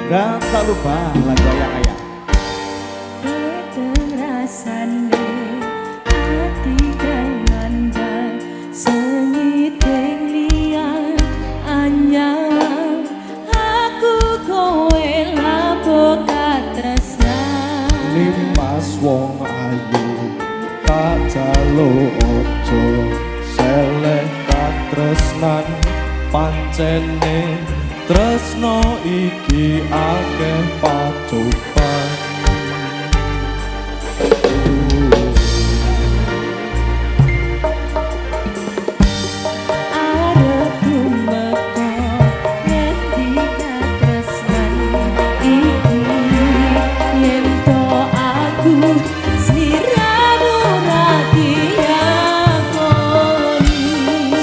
Dan tak lupa lagu ayang-ayang. Beteng rasane hati kang mandang senyiting liyan anyang aku kowe lapo katresnan Limas wong ayu tak jalo ojo seleh katresnan pancene tresno iki akeh pacoban.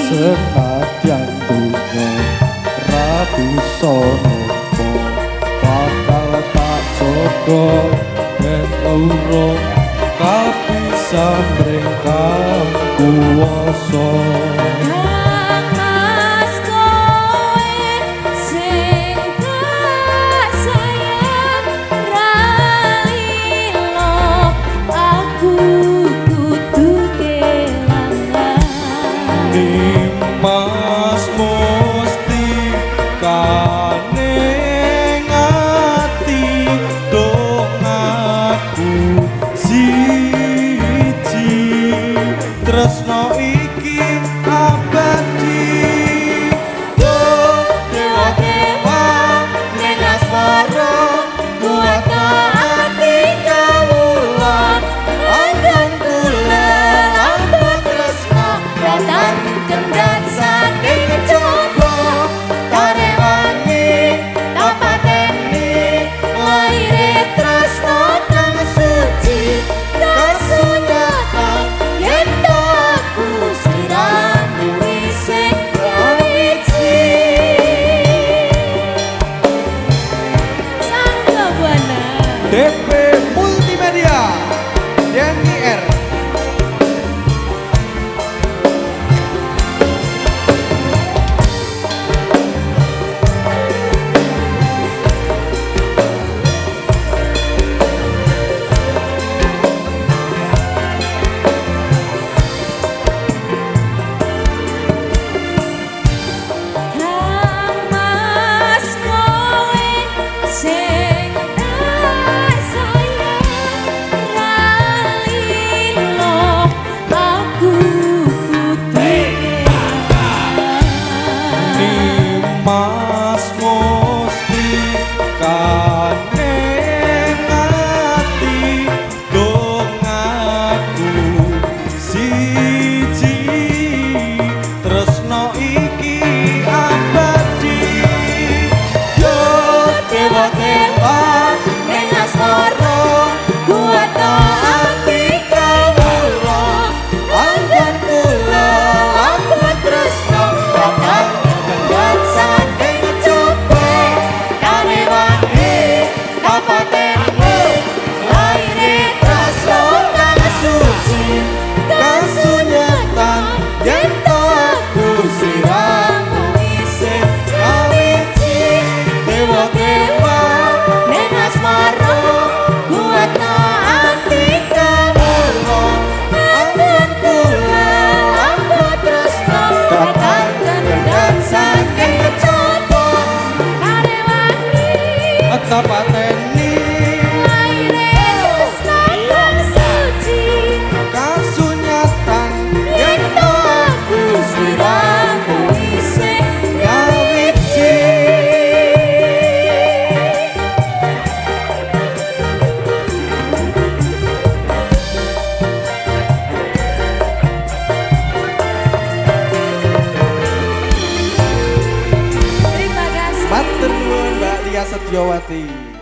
Senadyan dungo rabu sonopo bakal tak jogo ben urung kabisa mrengkang kuwasa. Mas musti kaneng ati dong aku siji tresno iki abadi dewa-dewa ning asmara kuatno ati kawula andang kula ambek tresno datang cendat saking coba tarewangi tapateni laire tresno kang suci kasunyatan yen aku siramu isih wiji sangga buana DP Multimedia DNIR. Mas musti kaneng ati dong aku siji tresno iki abadi yo dewa-dewa ning asmara kuatno ati kawula anggen kula ambek tresno bakal tapateni laire kang suci kasunyatan yen aku siramu isih ngawiji. Terima kasih. Matur nuwun Mbak Lia Setiawati.